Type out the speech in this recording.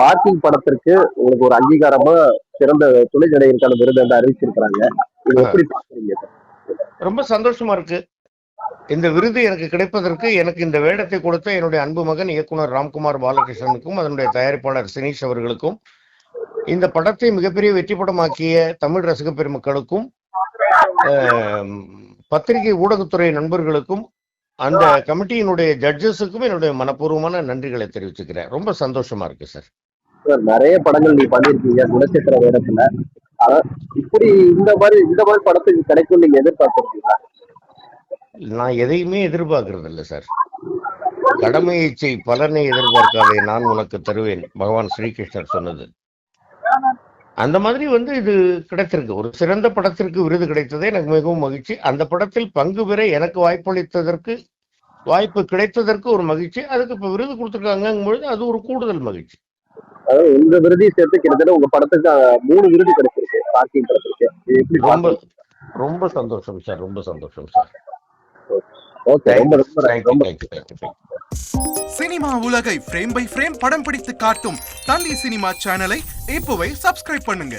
Parking படத்திற்கு உங்களுக்கு ஒரு அங்கீகாரமா சிறந்த துணை நடிகருக்கான விருது வந்து அறிவிச்சிருக்கிறாங்க. இது எப்படி பாக்குறீங்க? ரொம்ப சந்தோஷமா இருக்கு. இந்த விருது எனக்கு கிடைப்பதற்கு எனக்கு இந்த வேடத்தை கொடுத்த என்னுடைய அன்பு மகன் இயக்குனர் ராம்குமார் பாலகிருஷ்ணனுக்கும் அதனுடைய தயாரிப்பாளர் சினீஷ் அவர்களுக்கும், இந்த படத்தை மிகப்பெரிய வெற்றி படமாக்கிய தமிழ் ரசிக பெருமக்களுக்கும், பத்திரிகை ஊடகத்துறை நண்பர்களுக்கும், அந்த கமிட்டியினுடைய ஜட்ஜஸுக்கும் என்னுடைய மனப்பூர்வமான நன்றிகளை தெரிவிச்சுக்கிறேன். ரொம்ப சந்தோஷமா இருக்கு சார். நிறைய படங்கள் நீ பண்ணிருக்கீங்க குணச்சித்திர வேடத்துல. இப்படி இந்த மாதிரி படத்துக்கு கிடைக்கும் நீங்க எதிர்பார்த்திருக்கீங்களா? நான் எதையுமே எதிர்பார்க்கறது இல்லை சார். கடமையை செய், பலனை எதிர்பார்க்காதே, நான் உனக்கு தருவேன், பகவான் ஸ்ரீகிருஷ்ணர் சொன்னது. அந்த மாதிரி இது கிடைத்திருக்கு. ஒரு சிறந்த படத்திற்கு விருது கிடைத்ததே எனக்கு மிகவும் மகிழ்ச்சி. அந்த படத்தில் பங்கு பெற எனக்கு வாய்ப்பு கிடைத்ததற்கு ஒரு மகிழ்ச்சி. அதுக்கு இப்ப விருது கொடுத்துருக்காங்கும் பொழுது அது ஒரு கூடுதல் மகிழ்ச்சி. உங்க விருதையும் சேர்த்து கிட்டத்தட்ட உங்க படத்துக்கு 3 விருது கிடைச்சிருக்கு பார்க்கிங் படத்துக்கு. ரொம்ப ரொம்ப சந்தோஷம் சார். ரொம்ப சந்தோஷம் சார். சினிமா உலகை ஃப்ரேம் பை ஃப்ரேம் படம் பிடித்து காட்டும் தந்தி சினிமா சேனலை இப்போவே சப்ஸ்கிரைப் பண்ணுங்க.